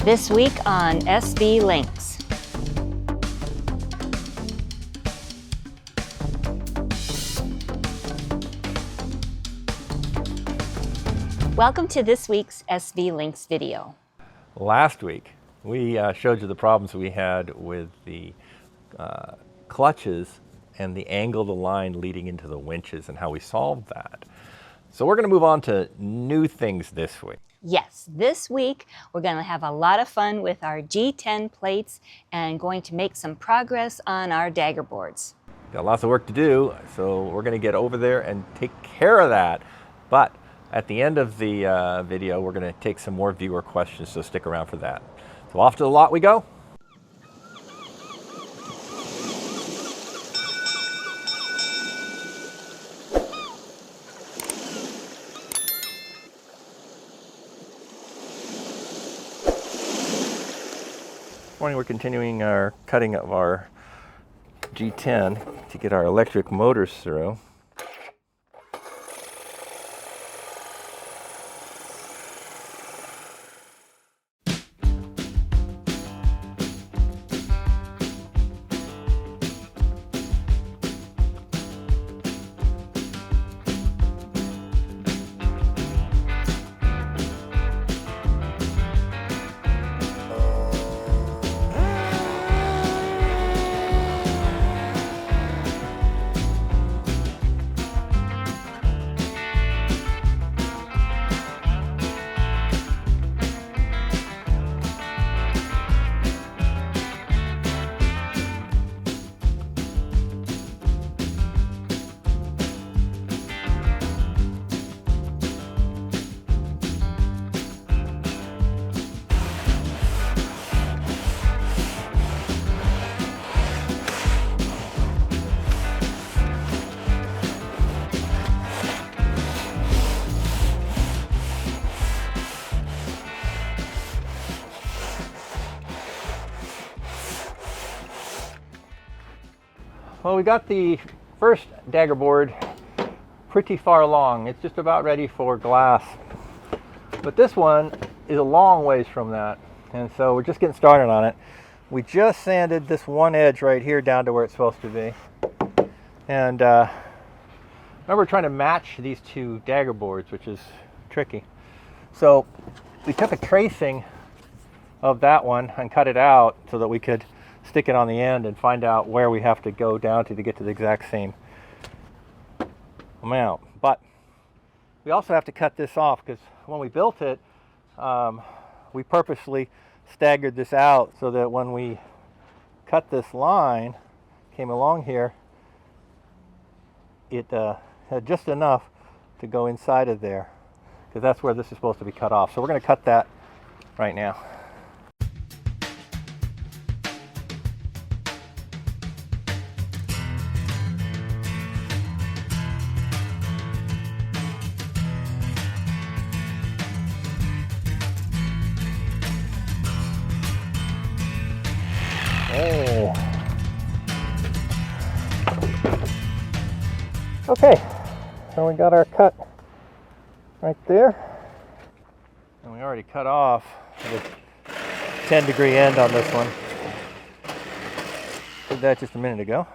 This week on SV Lynx. Welcome to this week's SV Lynx video. Last week, we showed you the problems we had with the clutches and the angle of the line leading into the winches and how we solved that. So we're going to move on to new things this week. Yes, this week we're going to have a lot of fun with our G10 plates and going to make some progress on our Daggerboards. Got lots of work to do, so we're going to get over there and take care of that. But at the end of the video, we're going to take some more viewer questions, so stick around for that. So off to the lot we go. This morning we're continuing our cutting of our G10 to get our electric motors through. Well, we got the first Daggerboard pretty far along. It's just about ready for glass. But this one is a long ways from that. And so we're just getting started on it. We just sanded this one edge right here down to where it's supposed to be. And remember trying to match these two Daggerboards, which is tricky. So we took a tracing of that one and cut it out so that we could stick it on the end and find out where we have to go down to get to the exact same amount. But we also have to cut this off because when we built it, we purposely staggered this out so that when we cut this line, came along here, it had just enough to go inside of there because that's where this is supposed to be cut off. So we're going to cut that right now. Oh. Okay, so we got our cut right there. And we already cut off the 10-degree end on this one. Did that just a minute ago.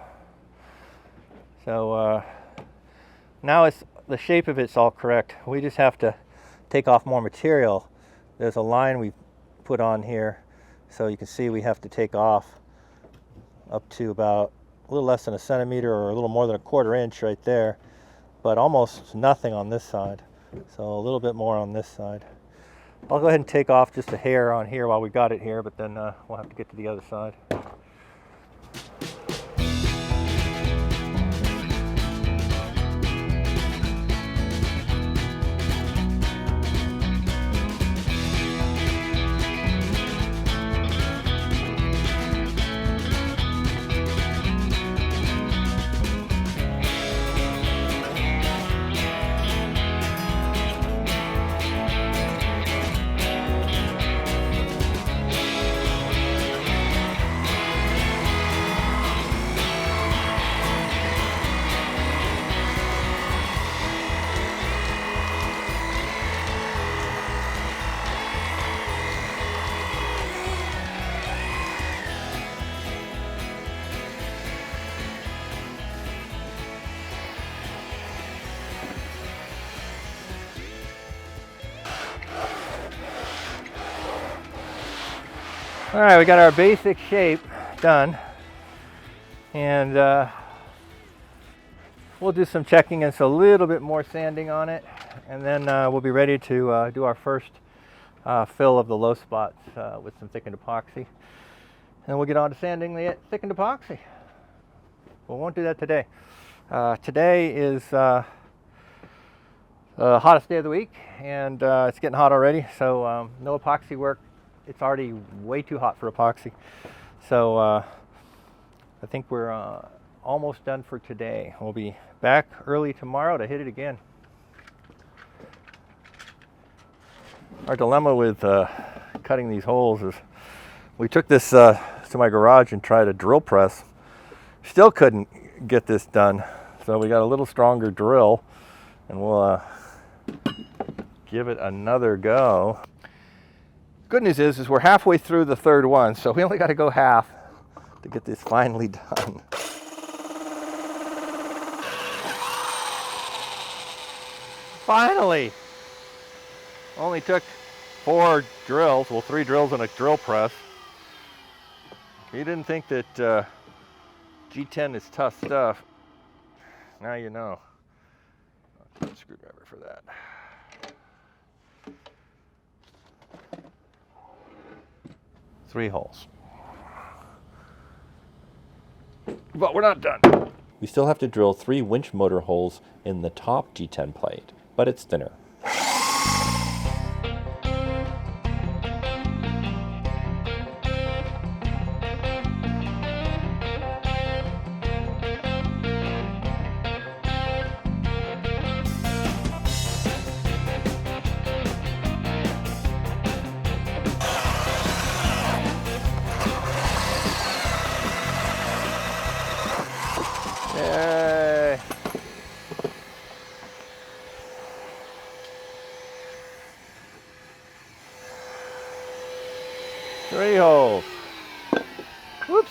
So now it's the shape of it's all correct. We just have to take off more material. There's a line we put on here, so you can see we have to take off up to about a little less than a centimeter or a little more than a quarter inch right there, but almost nothing on this side. So a little bit more on this side. I'll go ahead and take off just a hair on here while we got it here, but then we'll have to get to the other side. All right, we got our basic shape done, and we'll do some checking and so a little bit more sanding on it, and then we'll be ready to do our first fill of the low spots with some thickened epoxy. And we'll get on to sanding the thickened epoxy. We won't do that today. Today is the hottest day of the week, and it's getting hot already, so no epoxy work. It's already way too hot for epoxy. So I think we're almost done for today. We'll be back early tomorrow to hit it again. Our dilemma with cutting these holes is we took this to my garage and tried a drill press. Still couldn't get this done. So we got a little stronger drill, and we'll give it another go. Good news is we're halfway through the third one, so we only got to go half to get this finally done. Finally! Only took 4 drills, well 3 drills and a drill press. You didn't think that G10 is tough stuff. Now you know. I'll put a screwdriver for that. Three holes. But we're not done. We still have to drill 3 winch motor holes in the top G10 plate, but it's thinner. Yay! Three holes. Whoops.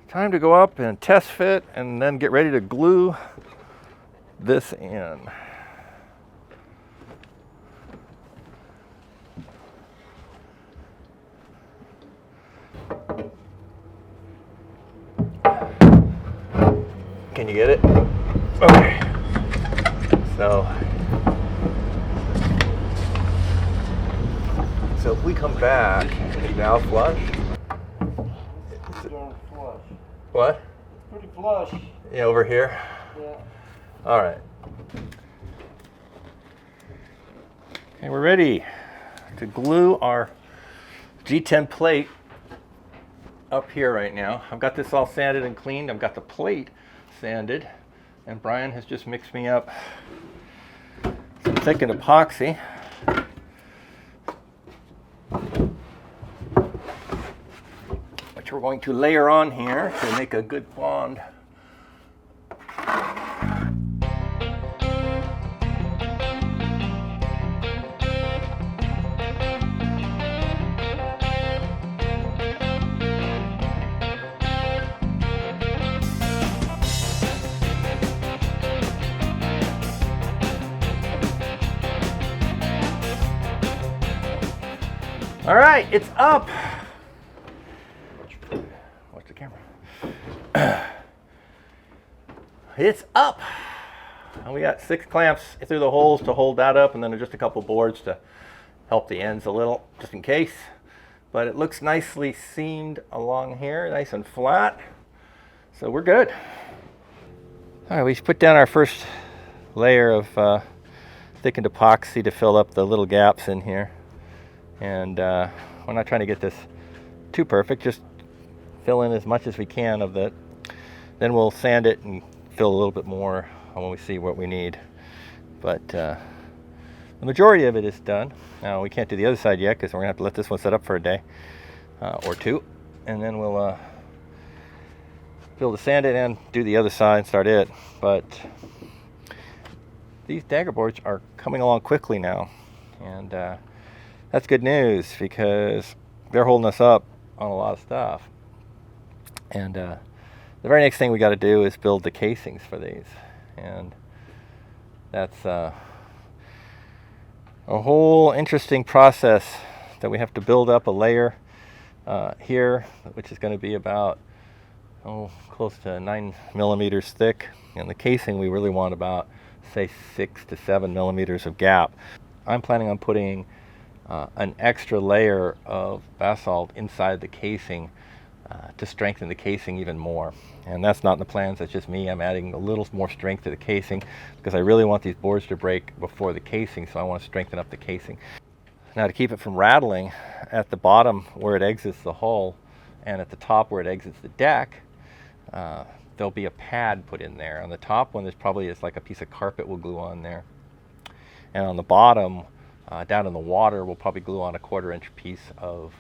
Time to go up and test fit and then get ready to glue this in. Can you get it? Okay. So if we come back, it's now flush. Flush. What? Pretty flush. Yeah, over here. Yeah. All right. Okay, we're ready to glue our G10 plate up here right now. I've got this all sanded and cleaned. I've got the plate sanded, and Brian has just mixed me up some thickened epoxy. Which we're going to layer on here to make a good bond. All right, it's up. Watch the camera. It's up. And we got 6 clamps through the holes to hold that up, and then just a couple boards to help the ends a little, just in case. But it looks nicely seamed along here, nice and flat. So we're good. All right, we put down our first layer of thickened epoxy to fill up the little gaps in here. And we're not trying to get this too perfect, just fill in as much as we can of that. Then we'll sand it and fill a little bit more when we see what we need. But the majority of it is done. Now we can't do the other side yet because we're gonna have to let this one set up for a day or two, and then we'll be able to sand it and do the other side and start it. But these Daggerboards are coming along quickly now, and that's good news because they're holding us up on a lot of stuff. And the very next thing we got to do is build the casings for these, and that's a whole interesting process that we have to build up a layer here, which is going to be about close to 9 millimeters thick, and the casing we really want about, say, 6 to 7 millimeters of gap. I'm planning on putting an extra layer of basalt inside the casing to strengthen the casing even more. And that's not in the plans, that's just me. I'm adding a little more strength to the casing because I really want these boards to break before the casing, so I want to strengthen up the casing. Now, to keep it from rattling, at the bottom where it exits the hull and at the top where it exits the deck, there'll be a pad put in there. On the top one, there's probably just like a piece of carpet we'll glue on there. And on the bottom, down in the water, we'll probably glue on a 1/4 inch piece of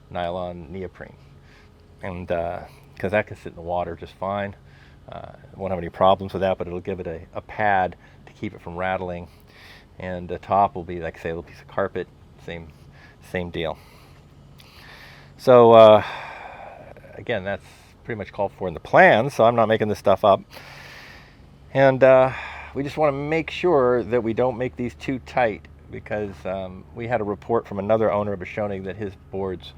nylon neoprene. And because that can sit in the water just fine. Won't have any problems with that, but it'll give it a pad to keep it from rattling. And the top will be, like I say, a little piece of carpet, same deal. So again, that's pretty much called for in the plan, so I'm not making this stuff up. And we just want to make sure that we don't make these too tight, because we had a report from another owner of showing that his boards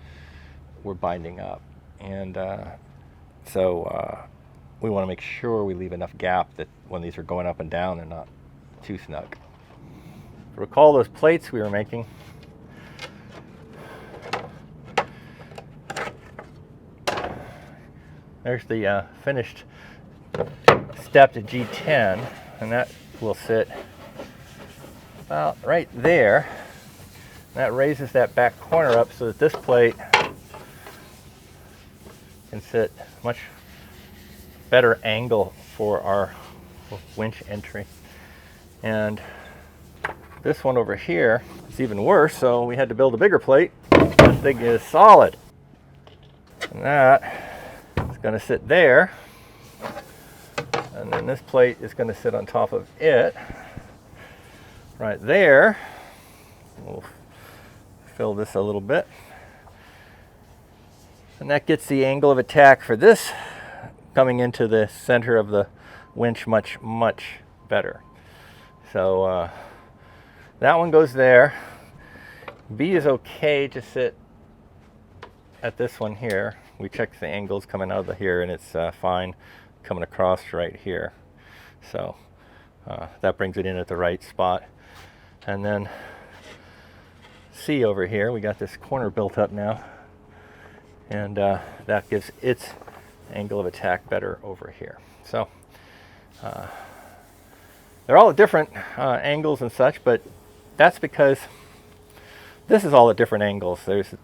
were binding up. And so we want to make sure we leave enough gap that when these are going up and down, they're not too snug. Recall those plates we were making. There's the finished stepped G10, and that will sit about right there. That raises that back corner up so that this plate can sit much better angle for our winch entry. And this one over here is even worse, so we had to build a bigger plate. This thing is solid. And that is going to sit there. And then this plate is going to sit on top of it. Right there. We'll fill this a little bit. And that gets the angle of attack for this coming into the center of the winch much, much better. So that one goes there. B is okay to sit at this one here. We checked the angles coming out of here, and it's fine coming across right here. So that brings it in at the right spot. And then C over here, we got this corner built up now, and that gives its angle of attack better over here. So they're all at different angles and such, but that's because this is all at different angles. There's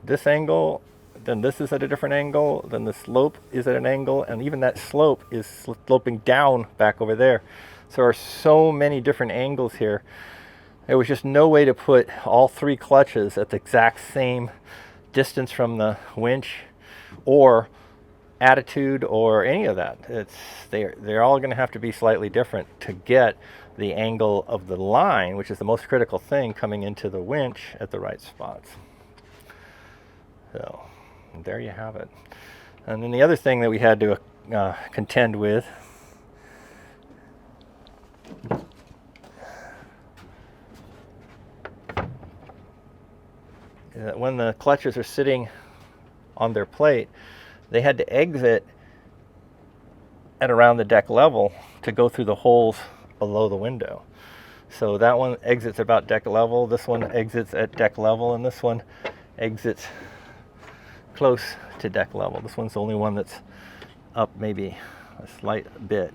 this angle, then this is at a different angle, then the slope is at an angle, and even that slope is sloping down back over there. So there are so many different angles here. There was just no way to put all 3 clutches at the exact same distance from the winch or attitude or any of that. They're all going to have to be slightly different to get the angle of the line, which is the most critical thing, coming into the winch at the right spots. So there you have it. And then the other thing that we had to contend with is that when the clutches are sitting on their plate, they had to exit at around the deck level to go through the holes below the window. So that one exits about deck level, this one exits at deck level, and this one exits close to deck level. This one's the only one that's up maybe a slight bit,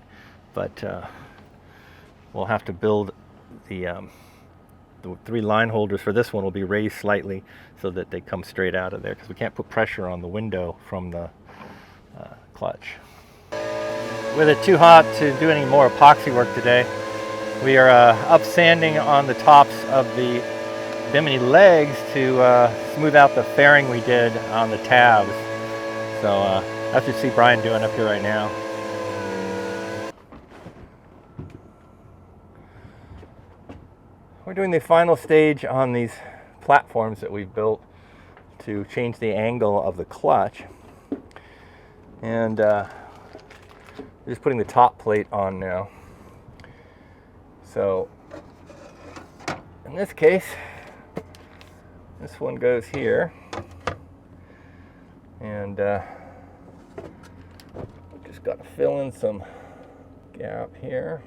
but we'll have to build the 3 line holders for this one will be raised slightly so that they come straight out of there, because we can't put pressure on the window from the clutch. With it too hot to do any more epoxy work today, we are up sanding on the tops of the bimini legs to smooth out the fairing we did on the tabs. So that's what you see Brian doing up here right now. We're doing the final stage on these platforms that we've built to change the angle of the clutch. And just putting the top plate on now. So in this case, this one goes here, and just got to fill in some gap here.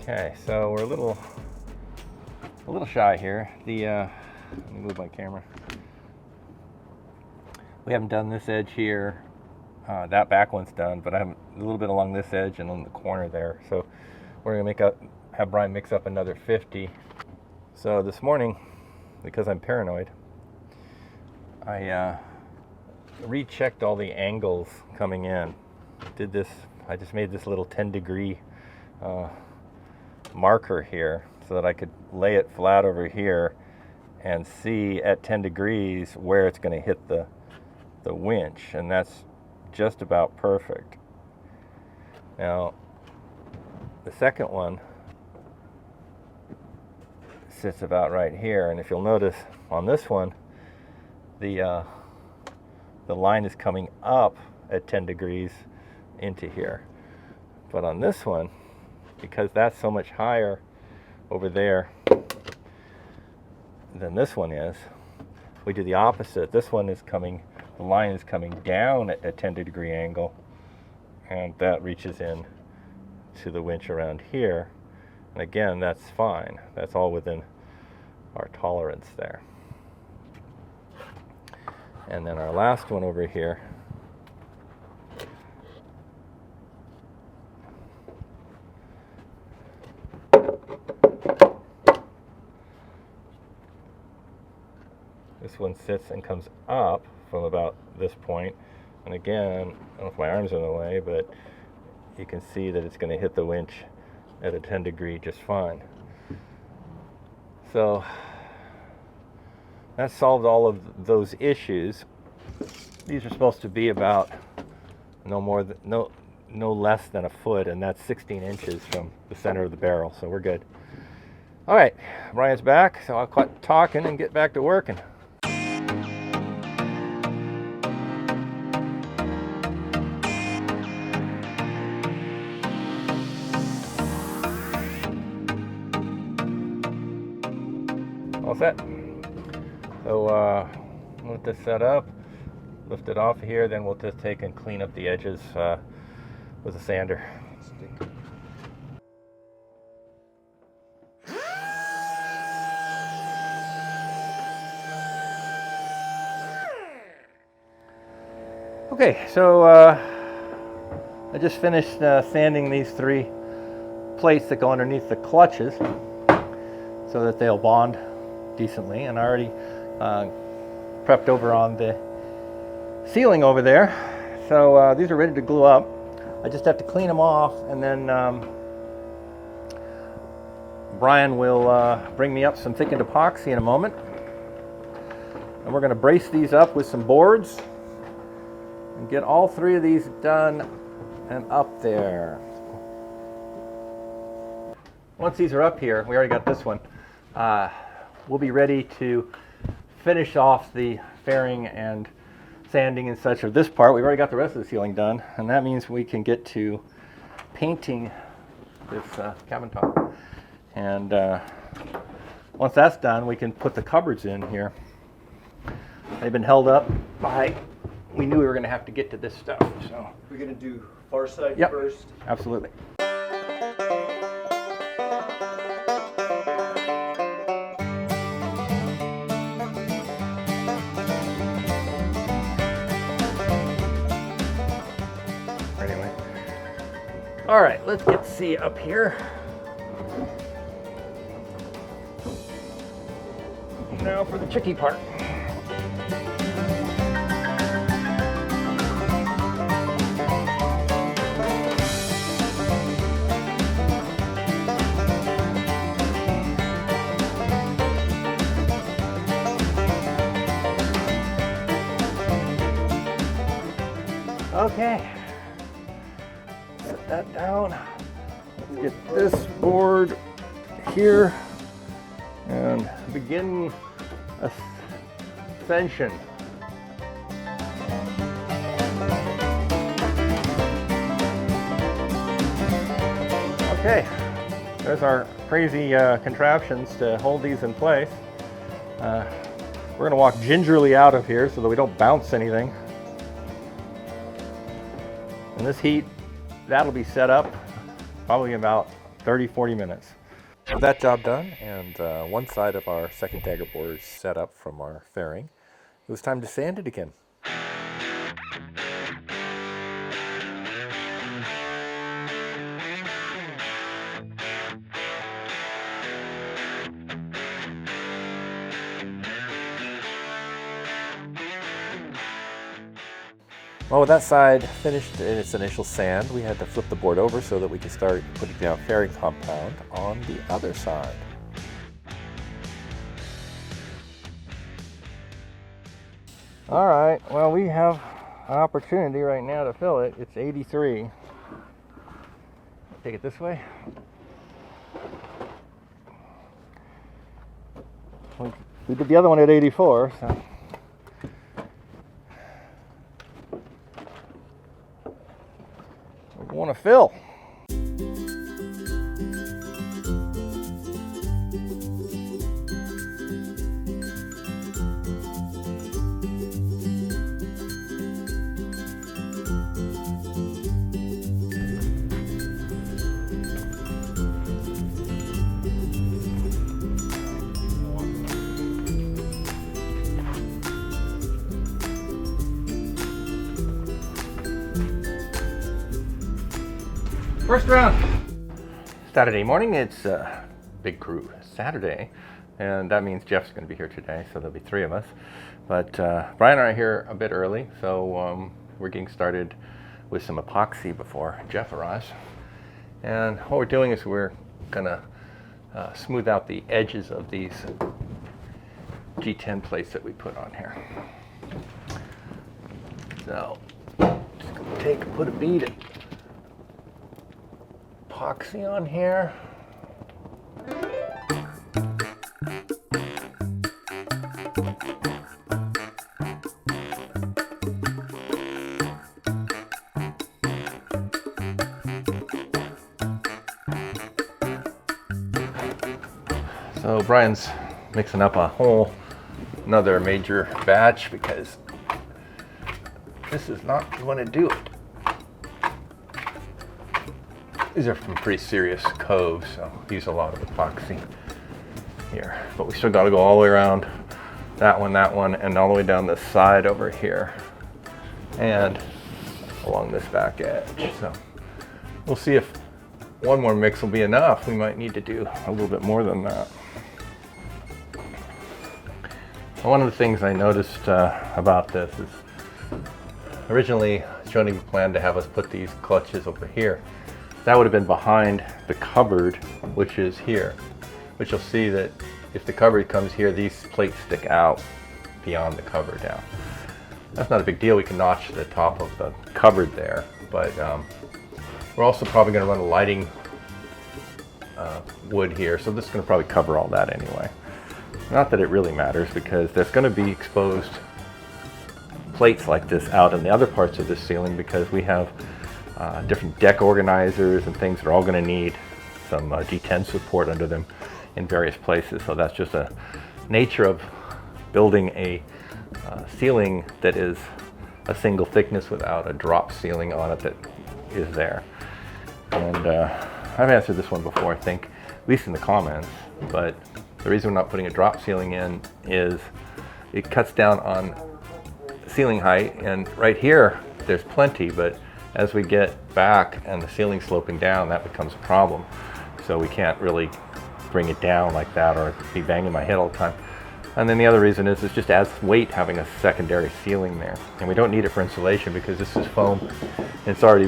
Okay, so we're a little shy here. Let me move my camera. We haven't done this edge here. That back one's done, but I'm a little bit along this edge and on the corner there. So we're gonna have Brian mix up another 50. So this morning, because I'm paranoid, I rechecked all the angles coming in. I just made this little 10-degree marker here so that I could lay it flat over here and see at 10 degrees where it's going to hit the winch, and that's just about perfect. Now the second one sits about right here, and if you'll notice on this one, the line is coming up at 10 degrees into here, but on this one, because that's so much higher over there than this one is, we do the opposite. This one is the line is coming down at a 10-degree angle, and that reaches in to the winch around here. And again, that's fine. That's all within our tolerance there. And then our last one over here, this one sits and comes up from about this point, and again, I don't know if my arms are in the way, but you can see that it's going to hit the winch at a 10 degree just fine. So that solved all of those issues. These are supposed to be about no less than a foot, and that's 16 inches from the center of the barrel, so we're good. All right, Brian's back, so I'll quit talking and get back to working. All set. So let this set up, lift it off here, then we'll just take and clean up the edges with a sander. Okay, so I just finished sanding these 3 plates that go underneath the clutches so that they'll bond decently, and I already prepped over on the ceiling over there, so these are ready to glue up. I just have to clean them off, and then Brian will bring me up some thickened epoxy in a moment, and we're going to brace these up with some boards and get all 3 of these done and up there. Once these are up here, we already got this one, we'll be ready to finish off the fairing and sanding and such of this part. We've already got the rest of the ceiling done, and that means we can get to painting this cabin top. And once that's done, we can put the cupboards in here. They've been held up by, we knew we were going to have to get to this stuff. So we're going to do far side first? Absolutely. All right, let's get C up here. Now for the tricky part. Okay, set that down. Let's get this board here and begin ascension. Okay, there's our crazy contraptions to hold these in place. We're going to walk gingerly out of here so that we don't bounce anything. And this heat, that'll be set up probably in about 30-40 minutes. With that job done and one side of our second Daggerboard set up from our fairing, it was time to sand it again. Well, with that side finished in its initial sand, we had to flip the board over so that we could start putting down fairing compound on the other side. All right, well, we have an opportunity right now to fill it. It's 83. Take it this way. We did the other one at 84, so. We want to fill. First round. Saturday morning, it's Big Crew Saturday, and that means Jeff's going to be here today, so there'll be 3 of us. But Brian and I are here a bit early, so we're getting started with some epoxy before Jeff arrives. And what we're doing is we're going to smooth out the edges of these G10 plates that we put on here. So, just going to put a bead of epoxy on here. So Brian's mixing up another major batch because this is not going to do it. These are from pretty serious coves, so use a lot of epoxy here. But we still got to go all the way around that one, and all the way down this side over here, and along this back edge. So we'll see if one more mix will be enough. We might need to do a little bit more than that. One of the things I noticed about this is originally Joni planned to have us put these clutches over here. That would have been behind the cupboard, which is here. But you'll see that if the cupboard comes here, these plates stick out beyond the cupboard now. That's not a big deal. We can notch the top of the cupboard there, but we're also probably going to run a lighting wood here, so this is going to probably cover all that anyway. Not that it really matters, because there's going to be exposed plates like this out in the other parts of this ceiling, because we have different deck organizers and things that are all going to need some G10 support under them in various places. So that's just a nature of building a ceiling that is a single thickness without a drop ceiling on it that is there. And I've answered this one before, I think, at least in the comments, but the reason we're not putting a drop ceiling in is it cuts down on ceiling height, and right here there's plenty, but as we get back and the ceiling sloping down, that becomes a problem. So we can't really bring it down like that or be banging my head all the time. And then the other reason is it's just adds weight having a secondary ceiling there. And we don't need it for insulation because this is foam. And it's already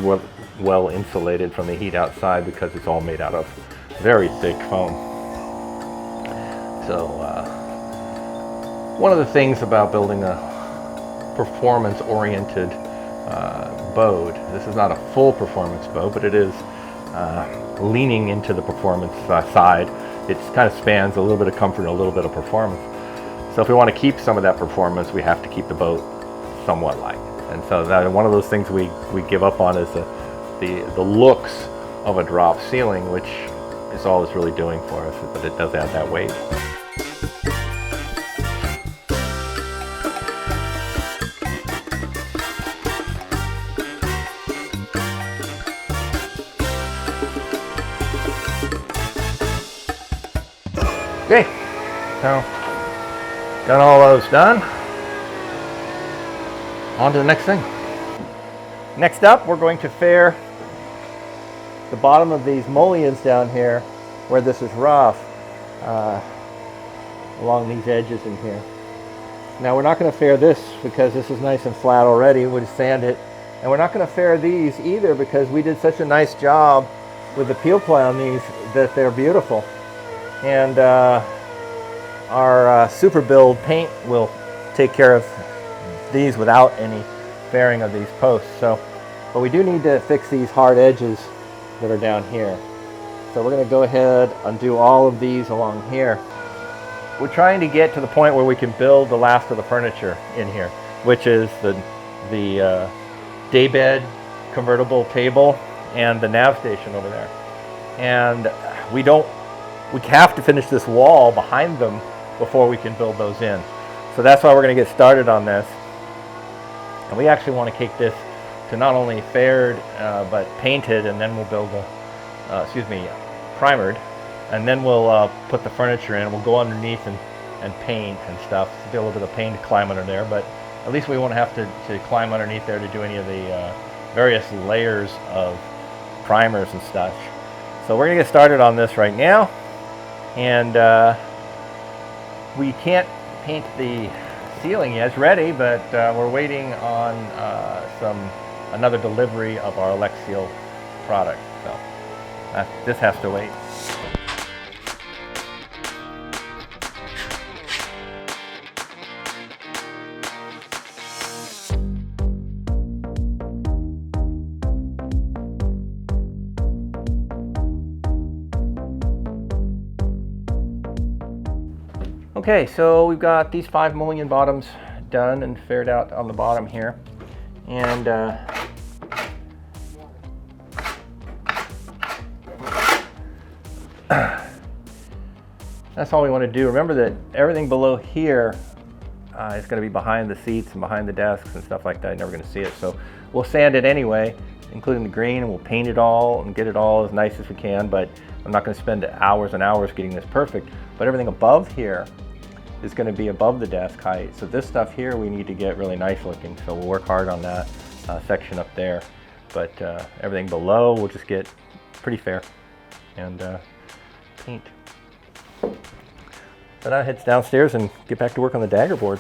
well insulated from the heat outside because it's all made out of very thick foam. So one of the things about building a performance-oriented bowed. This is not a full performance bow, but it is leaning into the performance side. It kind of spans a little bit of comfort and a little bit of performance. So if we want to keep some of that performance, we have to keep the boat somewhat light. And so that one of those things we give up on is the looks of a drop ceiling, which is all it's really doing for us, but it does add that weight. Okay, so got all those done. On to the next thing. Next up, we're going to fair the bottom of these mullions down here where this is rough, along these edges in here. Now we're not going to fair this because this is nice and flat already. We'll just sand it. And we're not going to fair these either because we did such a nice job with the peel play on these that they're beautiful. And our super build paint will take care of these without any fairing of these posts. So, but we do need to fix these hard edges that are down here. So we're going to go ahead and do all of these along here. We're trying to get to the point where we can build the last of the furniture in here, which is the daybed convertible table and the nav station over there. And we have to finish this wall behind them before we can build those in. So that's why we're going to get started on this. And we actually want to take this to not only faired but painted, and then we'll build primered, and then we'll put the furniture in. We'll go underneath and paint and stuff. It's a little bit of pain to climb under there, but at least we won't have to climb underneath there to do any of the various layers of primers and stuff. So we're going to get started on this right now, and we can't paint the ceiling yet. It's ready, but we're waiting on another delivery of our Alexial product. So this has to wait. Okay, so we've got these 5 mullion bottoms done and faired out on the bottom here. And that's all we want to do. Remember that everything below here is going to be behind the seats and behind the desks and stuff like that. You're never going to see it. So we'll sand it anyway, including the green, and we'll paint it all and get it all as nice as we can. But I'm not going to spend hours and hours getting this perfect. But everything above here is going to be above the desk height. So this stuff here we need to get really nice looking. So we'll work hard on that section up there. But everything below we'll just get pretty fair and paint. So now heads downstairs and get back to work on the Daggerboard.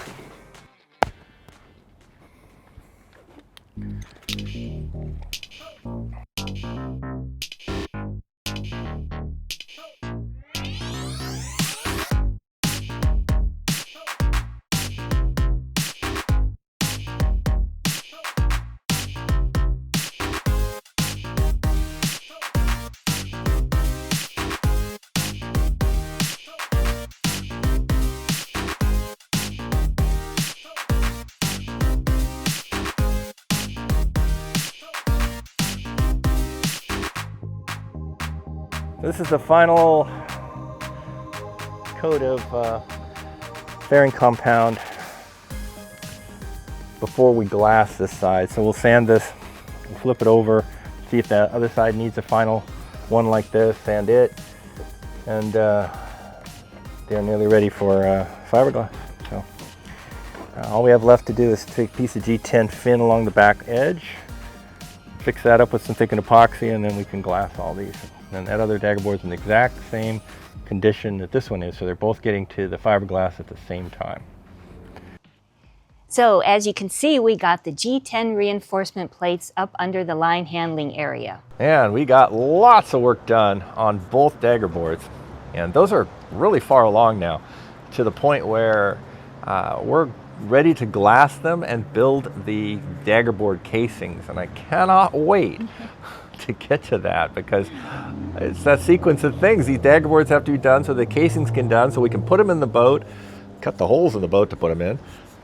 This is the final coat of fairing compound before we glass this side. So we'll sand this, we'll flip it over, see if that other side needs a final one like this, sand it, and they're nearly ready for fiberglass. So all we have left to do is take a piece of G10 fin along the back edge, fix that up with some thickened epoxy, and then we can glass all these. And that other Daggerboard's in the exact same condition that this one is, so they're both getting to the fiberglass at the same time. So as you can see, we got the G10 reinforcement plates up under the line handling area. And we got lots of work done on both Daggerboards. And those are really far along now, to the point where we're ready to glass them and build the Daggerboard casings. And I cannot wait to get to that, because it's that sequence of things. These Daggerboards have to be done so the casings can be done, so we can put them in the boat, cut the holes in the boat to put them in,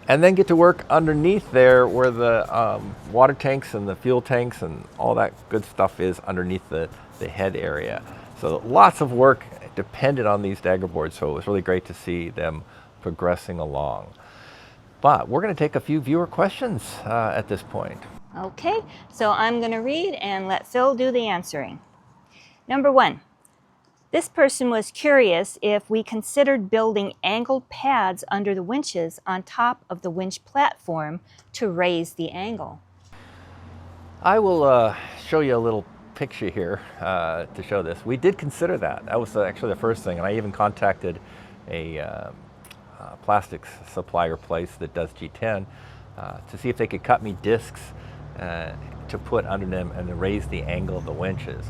and then get to work underneath there where the water tanks and the fuel tanks and all that good stuff is underneath the head area. So lots of work depended on these Daggerboards, so it was really great to see them progressing along. But we're going to take a few viewer questions at this point. Okay, so I'm going to read and let Phil do the answering. Number 1. This person was curious if we considered building angled pads under the winches on top of the winch platform to raise the angle. I will show you a little picture here to show this. We did consider that. That was actually the first thing, and I even contacted a plastics supplier place that does G10 to see if they could cut me discs to put under them and to raise the angle of the winches.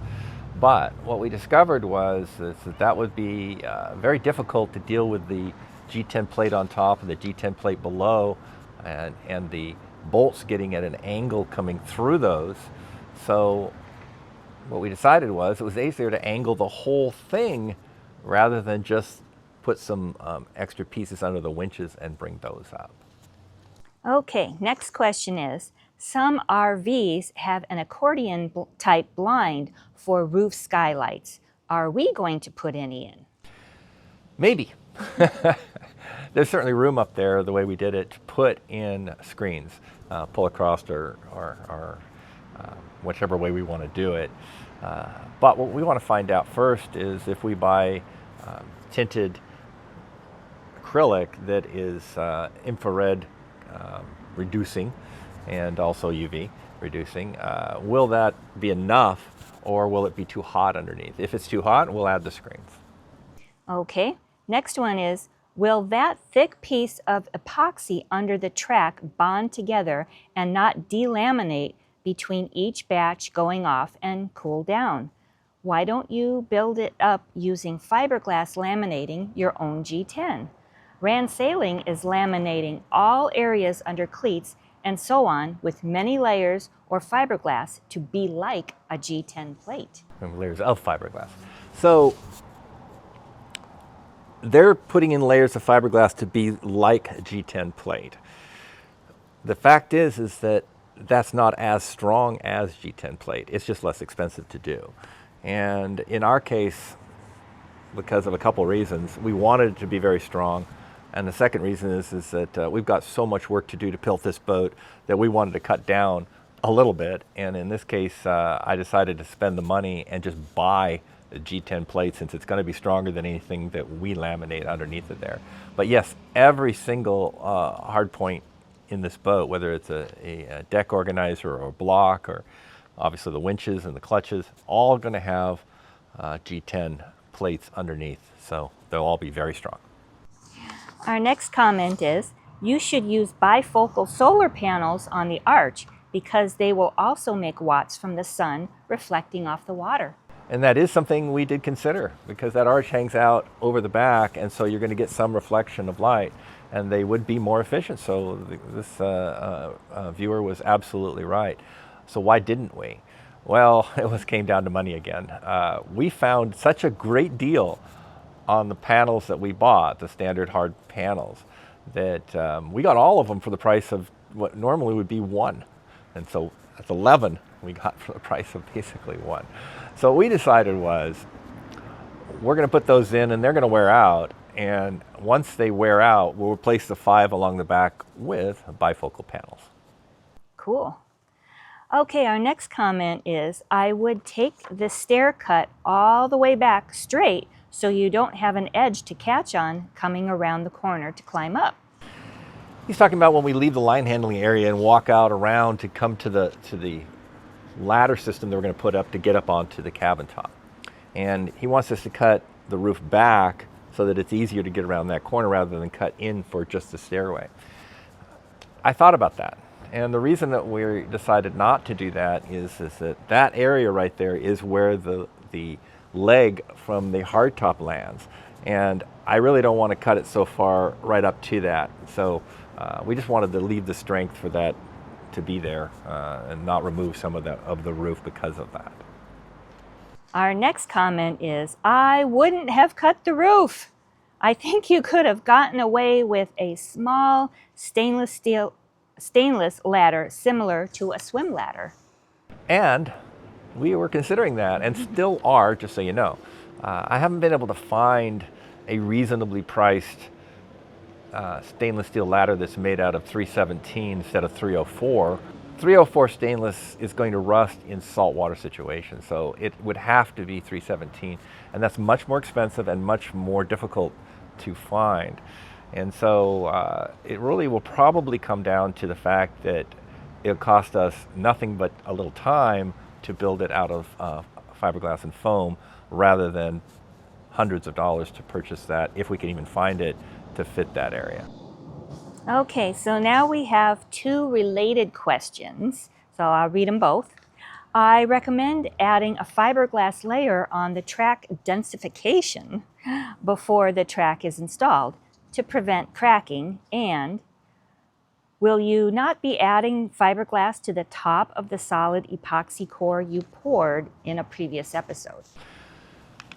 But what we discovered was that would be very difficult to deal with the G10 plate on top and the G10 plate below, and the bolts getting at an angle coming through those. So what we decided was it was easier to angle the whole thing rather than just put some extra pieces under the winches and bring those up. Okay, next question is, some RVs have an accordion type blind for roof skylights. Are we going to put any in? Maybe. There's certainly room up there, the way we did it, to put in screens, pull across or whichever way we want to do it. But what we want to find out first is if we buy tinted acrylic that is infrared reducing and also UV reducing, will that be enough, or will it be too hot underneath? If it's too hot, we'll add the screens. Okay, next one is, will that thick piece of epoxy under the track bond together and not delaminate between each batch going off and cool down? Why don't you build it up using fiberglass laminating your own G10? Rand Sailing is laminating all areas under cleats and so on with many layers or fiberglass to be like a G10 plate. And layers of fiberglass. So they're putting in layers of fiberglass to be like a G10 plate. The fact is that that's not as strong as G10 plate. It's just less expensive to do. And in our case, because of a couple reasons, we wanted it to be very strong. And the second reason is that we've got so much work to do to build this boat that we wanted to cut down a little bit. And in this case, I decided to spend the money and just buy the G10 plate, since it's going to be stronger than anything that we laminate underneath it there. But yes, every single hard point in this boat, whether it's a deck organizer or a block, or obviously the winches and the clutches, all going to have G10 plates underneath. So they'll all be very strong. Our next comment is, you should use bifocal solar panels on the arch because they will also make watts from the sun reflecting off the water. And that is something we did consider, because that arch hangs out over the back, and so you're going to get some reflection of light, and they would be more efficient. So this viewer was absolutely right. So why didn't we? Well, it came down to money again. We found such a great deal on the panels that we bought, the standard hard panels, that we got all of them for the price of what normally would be one. And so that's 11 we got for the price of basically one. So what we decided was, we're going to put those in and they're going to wear out. And once they wear out, we'll replace the 5 along the back with bifocal panels. Cool. Okay, our next comment is, I would take the stair cut all the way back straight so you don't have an edge to catch on coming around the corner to climb up. He's talking about when we leave the line handling area and walk out around to come to the ladder system that we're going to put up to get up onto the cabin top. And he wants us to cut the roof back so that it's easier to get around that corner rather than cut in for just the stairway. I thought about that. And the reason that we decided not to do that is that area right there is where the leg from the hardtop lands. And I really don't want to cut it so far right up to that. So we just wanted to leave the strength for that to be there and not remove some of the roof because of that. Our next comment is, I wouldn't have cut the roof. I think you could have gotten away with a small stainless ladder similar to a swim ladder. And we were considering that and still are, just so you know. I haven't been able to find a reasonably priced stainless steel ladder that's made out of 317 instead of 304. 304 stainless is going to rust in saltwater situations, so it would have to be 317, and that's much more expensive and much more difficult to find. And so it really will probably come down to the fact that it'll cost us nothing but a little time to build it out of fiberglass and foam, rather than hundreds of dollars to purchase that, if we can even find it, to fit that area. Okay, so now we have two related questions, so I'll read them both. I recommend adding a fiberglass layer on the track densification before the track is installed to prevent cracking, and will you not be adding fiberglass to the top of the solid epoxy core you poured in a previous episode?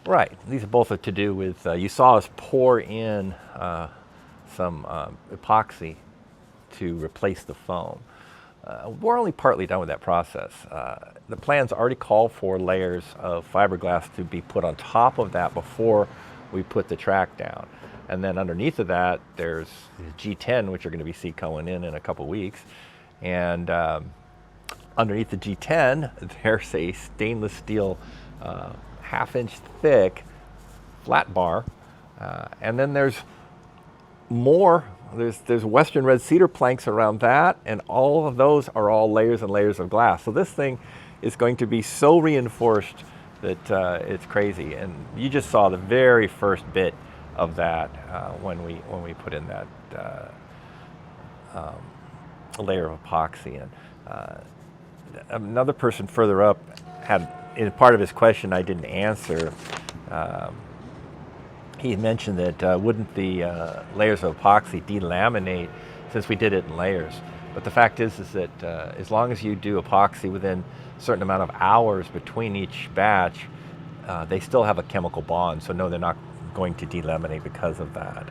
Right, these are both to do with, you saw us pour in some epoxy to replace the foam. We're only partly done with that process. The plans already call for layers of fiberglass to be put on top of that before we put the track down. And then underneath of that, there's G10, which are going to be seen going in a couple weeks. And underneath the G10, there's a stainless steel half-inch thick flat bar. And then there's more. There's Western red cedar planks around that, and all of those are all layers and layers of glass. So this thing is going to be so reinforced that it's crazy. And you just saw the very first bit of that when we put in that layer of epoxy. And another person further up had, in part of his question I didn't answer, he mentioned that wouldn't the layers of epoxy delaminate since we did it in layers. But the fact is that as long as you do epoxy within a certain amount of hours between each batch, they still have a chemical bond. So no, they're not going to delaminate because of that.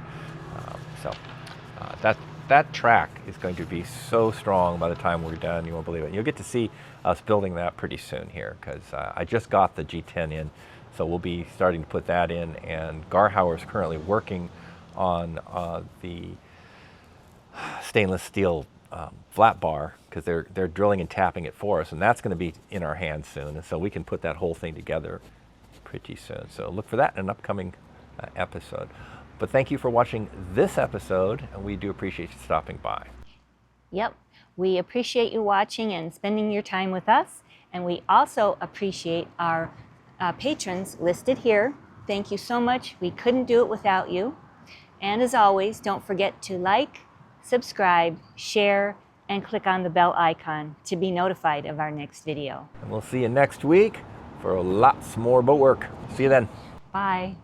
That track is going to be so strong by the time we're done, you won't believe it. You'll get to see us building that pretty soon here, because I just got the G10 in. So we'll be starting to put that in, and Garhauer is currently working on the stainless steel flat bar, because they're drilling and tapping it for us, and that's going to be in our hands soon, and so we can put that whole thing together pretty soon. So look for that in an upcoming episode. But thank you for watching this episode, and we do appreciate you stopping by. Yep, we appreciate you watching and spending your time with us, and we also appreciate our patrons listed here. Thank you so much. We couldn't do it without you. And as always, don't forget to like, subscribe, share, and click on the bell icon to be notified of our next video. And we'll see you next week for lots more boat work. See you then. Bye.